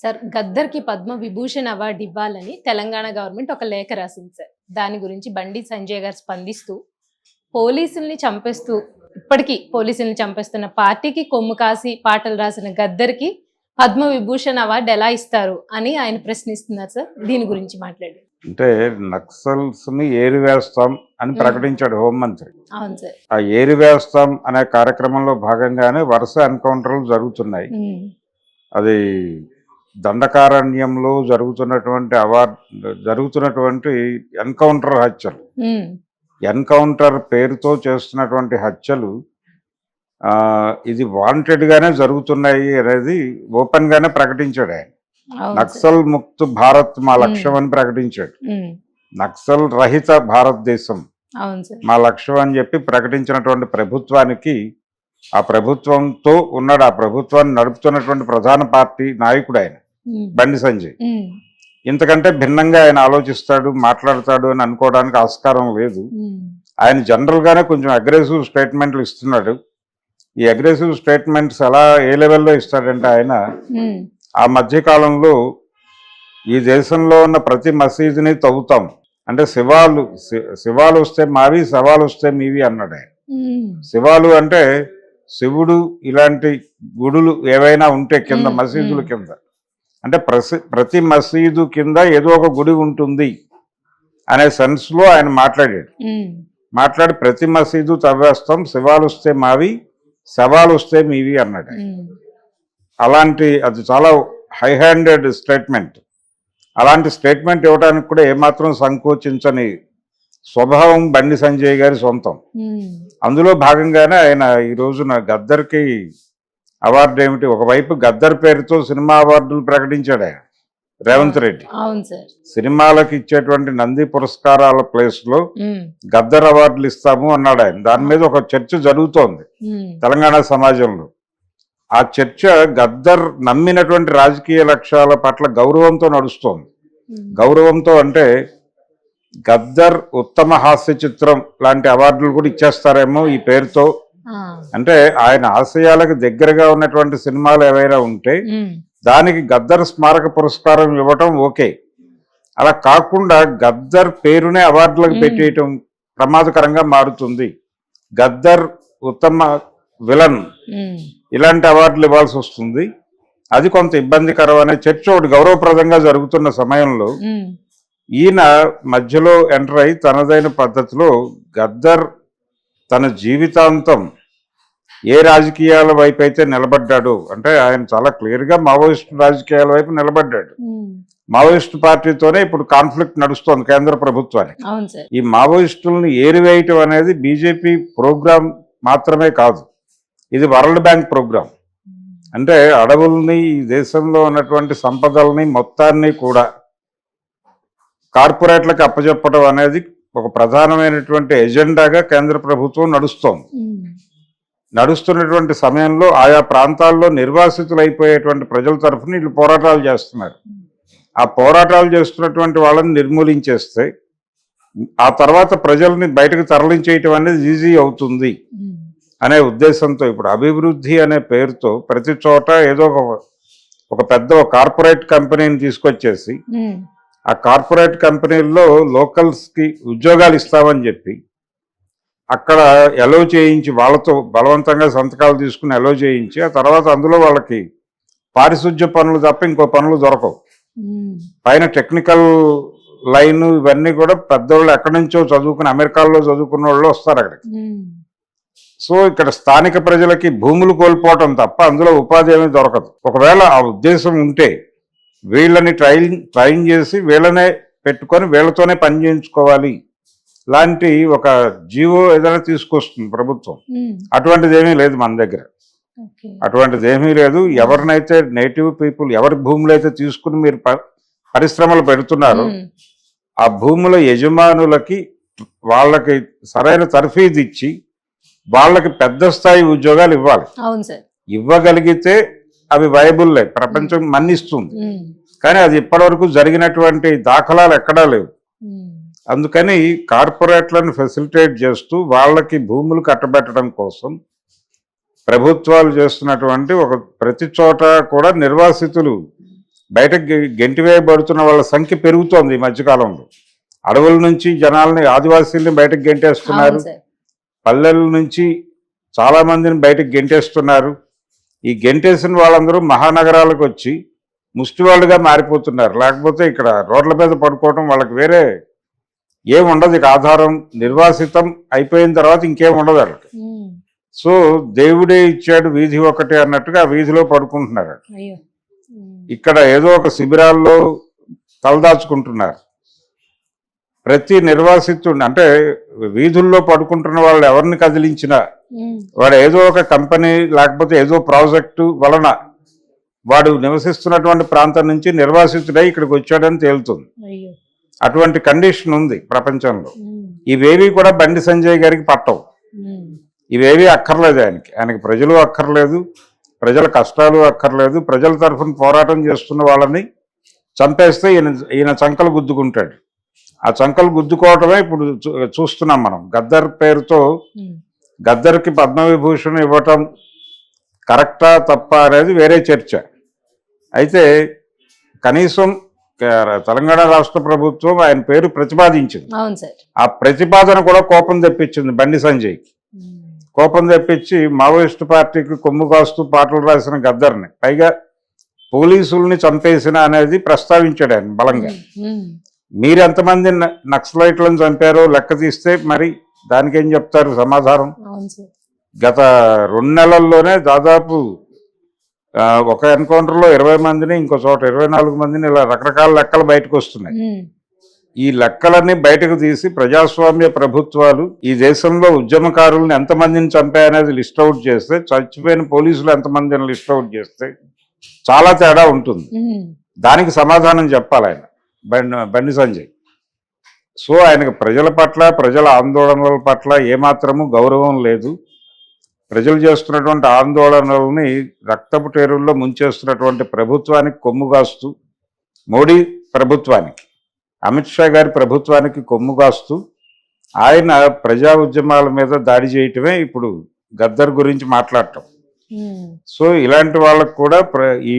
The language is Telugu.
సార్ గద్దర్‌కి పద్మ విభూషణ్ అవార్డ్ ఇవ్వాలని తెలంగాణ గవర్నమెంట్ ఒక లేఖ రాసింది సార్. దాని గురించి బండి సంజయ్ గారు స్పందిస్తూ, పోలీసుల్ని చంపేస్తూ ఇప్పటికీ పోలీసుల్ని చంపేస్తున్న పార్టీకి కొమ్ము కాసి పాటలు రాసిన గద్దర్‌కి పద్మ విభూషణ్ అవార్డు ఎలా ఇస్తారు అని ఆయన ప్రశ్నిస్తున్నారు సార్. దీని గురించి మాట్లాడండి. అంటే నక్సల్స్ ని ఏరివేస్తాం అని ప్రకటించాడు హోంమంత్రి. అవును సార్. ఆ ఏరివేస్తాం అనే కార్యక్రమంలో భాగంగానే వరుస ఎన్కౌంటర్లు జరుగుతున్నాయి. అది దండకారణ్యంలో జరుగుతున్నటువంటి ఎన్కౌంటర్ హత్యలు, ఎన్కౌంటర్ పేరుతో చేస్తున్నటువంటి హత్యలు ఇది వాంటెడ్ గానే జరుగుతున్నాయి అనేది ఓపెన్ గానే ప్రకటించాడు ఆయన. నక్సల్ ముక్త్ భారత్ మా లక్ష్యం అని ప్రకటించాడు. నక్సల్ రహిత భారతదేశం మా లక్ష్యం అని చెప్పి ప్రకటించినటువంటి ప్రభుత్వానికి, ఆ ప్రభుత్వంతో ఉన్నాడు, ఆ ప్రభుత్వాన్ని నడుపుతున్నటువంటి ప్రధాన పార్టీ నాయకుడు ఆయన బండి సంజయ్. ఇంతకంటే భిన్నంగా ఆయన ఆలోచిస్తాడు, మాట్లాడతాడు అని అనుకోవడానికి ఆస్కారం లేదు. ఆయన జనరల్ గానే కొంచెం అగ్రెసివ్ స్టేట్మెంట్లు ఇస్తున్నాడు. ఈ అగ్రెసివ్ స్టేట్మెంట్స్ ఎలా ఏ లెవెల్లో ఇస్తాడంటే ఆయన ఆ మధ్య కాలంలో ఈ దేశంలో ఉన్న ప్రతి మసీదుని తవ్వుతాం అంటే శివాలు వస్తే మావి, శవాలు వస్తే మీవి అన్నాడు ఆయన. శివాలు అంటే శివుడు ఇలాంటి గుడులు ఏవైనా ఉంటే కింద మసీదుల కింద, అంటే ప్రతి మసీదు కింద ఏదో ఒక గుడి ఉంటుంది అనే సెన్స్ లో ఆయన మాట్లాడి ప్రతి మసీదు తవ్వేస్తాం, శివాలు వస్తే మావి, శవాలు వస్తే మీవి అన్నాడు. అది చాలా హై హ్యాండెడ్ స్టేట్మెంట్. అలాంటి స్టేట్మెంట్ ఇవ్వడానికి కూడా ఏమాత్రం సంకోచించని స్వభావం బండి సంజయ్ గారి సొంతం. అందులో భాగంగానే ఆయన ఈ రోజున గద్దర్కి అవార్డు ఏమిటి, ఒకవైపు గద్దర్ పేరుతో సినిమా అవార్డులు ప్రకటించాడు ఆయన రేవంత్ రెడ్డి. సినిమాలకు ఇచ్చేటువంటి నంది పురస్కారాల ప్లేస్ లో గద్దర్ అవార్డులు ఇస్తాము అన్నాడు ఆయన. దాని మీద ఒక చర్చ జరుగుతోంది తెలంగాణ సమాజంలో. ఆ చర్చ గద్దర్ నమ్మినటువంటి రాజకీయ లక్ష్యాల పట్ల గౌరవంతో నడుస్తోంది. గౌరవంతో అంటే గద్దర్ ఉత్తమ హాస్య చిత్రం లాంటి అవార్డులు కూడా ఇచ్చేస్తారేమో ఈ పేరుతో. అంటే ఆయన ఆశయాలకు దగ్గరగా ఉన్నటువంటి సినిమాలు ఏవైనా ఉంటే దానికి గద్దర్ స్మారక పురస్కారం ఇవ్వటం ఓకే. అలా కాకుండా గద్దర్ పేరునే అవార్డులకు పెట్టేయటం ప్రమాదకరంగా మారుతుంది. గద్దర్ ఉత్తమ విలన్ ఇలాంటి అవార్డులు ఇవ్వాల్సి వస్తుంది, అది కొంత ఇబ్బందికరం అనే చర్చ ఒకటి గౌరవప్రదంగా జరుగుతున్న సమయంలో ఈయన మధ్యలో ఎంటర్ అయి తనదైన పద్ధతిలో గద్దర్ తన జీవితాంతం ఏ రాజకీయాల వైపు అయితే నిలబడ్డాడు అంటే ఆయన చాలా క్లియర్గా మావోయిస్టు రాజకీయాల వైపు నిలబడ్డాడు. మావోయిస్టు పార్టీతోనే ఇప్పుడు కాన్ఫ్లిక్ట్ నడుస్తోంది కేంద్ర ప్రభుత్వానికి. ఈ మావోయిస్టులను ఏరివేయటం అనేది బీజేపీ ప్రోగ్రాం మాత్రమే కాదు, ఇది వరల్డ్ బ్యాంక్ ప్రోగ్రాం. అంటే అడవుల్ని, ఈ దేశంలో ఉన్నటువంటి సంపదల్ని మొత్తాన్ని కూడా కార్పొరేట్లకు అప్పచెప్పడం అనేది ఒక ప్రధానమైనటువంటి ఎజెండాగా కేంద్ర ప్రభుత్వం నడుస్తున్నటువంటి సమయంలో ఆయా ప్రాంతాల్లో నిర్వాసితులు అయిపోయేటువంటి ప్రజల తరఫున వీళ్ళు పోరాటాలు చేస్తున్నారు. ఆ పోరాటాలు చేస్తున్నటువంటి వాళ్ళని నిర్మూలించేస్తే ఆ తర్వాత ప్రజల్ని బయటకు తరలించేయటం అనేది ఈజీ అవుతుంది అనే ఉద్దేశంతో ఇప్పుడు అభివృద్ధి అనే పేరుతో ప్రతి చోట ఏదో ఒక పెద్ద కార్పొరేట్ కంపెనీని తీసుకొచ్చేసి ఆ కార్పొరేట్ కంపెనీల్లో లోకల్స్ కి ఉద్యోగాలు ఇస్తామని చెప్పి అక్కడ ఎలో చేయించి వాళ్ళతో బలవంతంగా సంతకాలు తీసుకుని ఎలో చేయించి ఆ తర్వాత అందులో వాళ్ళకి పారిశుధ్య పనులు తప్ప ఇంకో పనులు దొరకవు. పైన టెక్నికల్ లైన్ ఇవన్నీ కూడా పెద్దవాళ్ళు ఎక్కడి నుంచో చదువుకుని అమెరికాలో చదువుకున్న వాళ్ళు వస్తారు అక్కడికి. సో ఇక్కడ స్థానిక ప్రజలకి భూములు కోల్పోవటం తప్ప అందులో ఉపాధి ఏమీ దొరకదు. ఒకవేళ ఆ ఉద్దేశం ఉంటే వీళ్ళని ట్రైన్ చేసి వీళ్ళనే పెట్టుకొని వీళ్ళతోనే పని చేయించుకోవాలి లాంటి ఒక జీవో ఏదైనా తీసుకొస్తుంది ప్రభుత్వం. అటువంటిది ఏమీ లేదు మన దగ్గర, అటువంటిది ఏమీ లేదు. ఎవరినైతే నేటివ్ పీపుల్ ఎవరి భూములు అయితే తీసుకుని మీరు పరిశ్రమలు పెడుతున్నారో ఆ భూముల యజమానులకి వాళ్ళకి సరైన తర్ఫీదు ఇచ్చి వాళ్ళకి పెద్ద స్థాయి ఉద్యోగాలు ఇవ్వాలి. ఇవ్వగలిగితే అవి వైబుల్లే, ప్రపంచం మన్నిస్తుంది. కానీ అది ఇప్పటివరకు జరిగినటువంటి దాఖలాలు ఎక్కడా లేవు. అందుకని కార్పొరేట్లను ఫెసిలిటేట్ చేస్తూ వాళ్ళకి భూములు కట్టబెట్టడం కోసం ప్రభుత్వాలు చేస్తున్నటువంటి ప్రతి చోట కూడా నిర్వాసితులు బయటకు గెంటివేయబడుతున్న వాళ్ళ సంఖ్య పెరుగుతోంది ఈ మధ్యకాలంలో. అడవుల నుంచి జనాల్ని, ఆదివాసీల్ని బయటకు గెంటేస్తున్నారు. అవును సార్. పల్లెల నుంచి చాలా మందిని బయటకు గెంటేస్తున్నారు. ఈ గెంటేసిన వాళ్ళందరూ మహానగరాలకు వచ్చి ముష్టివాళ్ళుగా మారిపోతున్నారు. లేకపోతే ఇక్కడ రోడ్ల మీద పడుకోవడం, వాళ్ళకి వేరే ఏం ఉండదు. ఇక ఆధారం నిర్వాసితం అయిపోయిన తర్వాత ఇంకేం ఉండదు వాళ్ళకి. ఉమ్. సో దేవుడే ఇచ్చాడు వీధి ఒకటే అన్నట్టుగా ఆ వీధిలో పడుకుంటున్నారు. అయ్యో. ఉమ్. ఇక్కడ ఏదో ఒక శిబిరాల్లో తలదాచుకుంటున్నారు. ప్రతి నిర్వాసితుడిని, అంటే వీధుల్లో పడుకుంటున్న వాళ్ళు ఎవరిని కదిలించినా ఉమ్. వాడు ఏదో ఒక కంపెనీ లేకపోతే ఏదో ప్రాజెక్టు వలన వాడు నివసిస్తున్నటువంటి ప్రాంతం నుంచి నిర్వాసితుడై ఇక్కడికి వచ్చాడని తేలుతుంది. అయ్యో. అటువంటి కండిషన్ ఉంది ప్రపంచంలో. ఉమ్. ఇవేవి కూడా బండి సంజయ్ గారికి పట్టవు. ఉమ్. ఇవేవి అక్కర్లేదు ఆయనకి ప్రజలు అక్కర్లేదు, ప్రజల కష్టాలు అక్కర్లేదు. ప్రజల తరఫున పోరాటం చేస్తున్న వాళ్ళని చంపేస్తే ఈయన చంకలు గుద్దుకుంటాడు. ఆ చంకలు గుద్దుకోవటమే ఇప్పుడు చూస్తున్నాం మనం. గద్దర్ పేరుతో ఉమ్. గద్దర్కి పద్మవిభూషణ్ ఇవ్వటం కరెక్టా తప్ప అనేది వేరే చర్చ. అయితే కనీసం తెలంగాణ రాష్ట్ర ప్రభుత్వం ఆయన పేరు ప్రతిపాదించింది. అవును సార్. ఆ ప్రతిపాదన కూడా కోపం తెప్పించింది బండి సంజయ్కి. ఉమ్. కోపం తెప్పించి మావోయిస్టు పార్టీకి కొమ్ము కాస్తూ పాటలు రాసిన గద్దర్ని, పైగా పోలీసుల్ని చంపేసిన అనేది ప్రస్తావించాడు ఆయన బలంగా. ఉమ్. మీరు ఎంతమంది నక్సలైట్లను చంపారో లెక్క తీస్తే మరి దానికేం చెప్తారు సమాధానం? అవును సార్. గత 2 నెలల్లోనే దాదాపు ఒక ఎన్కౌంటర్లో 20 మందిని, ఇంకో చోట 24 మందిని, ఇలా రకరకాల లెక్కలు బయటకు వస్తున్నాయి. ఉమ్. ఈ లెక్కలన్నీ బయటకు తీసి ప్రజాస్వామ్య ప్రభుత్వాలు ఈ దేశంలో ఉద్యమకారులను ఎంతమందిని చంపాయనేది లిస్ట్ అవుట్ చేస్తే, చచ్చిపోయిన పోలీసులు ఎంతమందిని లిస్ట్ అవుట్ చేస్తే చాలా తేడా ఉంటుంది. ఉమ్. దానికి సమాధానం చెప్పాలి ఆయన బండి సంజయ్. సో ఆయనకు ప్రజల పట్ల, ప్రజల ఆందోళనల పట్ల ఏమాత్రము గౌరవం లేదు. ప్రజలు చేస్తున్నటువంటి ఆందోళనలని రక్తపు టేరుల్లో ముంచేస్తున్నటువంటి ప్రభుత్వానికి కొమ్ము కాస్తూ, మోడీ ప్రభుత్వానికి, అమిత్ షా గారి ప్రభుత్వానికి కొమ్ము కాస్తూ ఆయన ప్రజా ఉద్యమాల మీద దాడి చేయటమే ఇప్పుడు గద్దర్ గురించి మాట్లాడటం. ఉమ్. సో ఇలాంటి వాళ్ళకు కూడా ఈ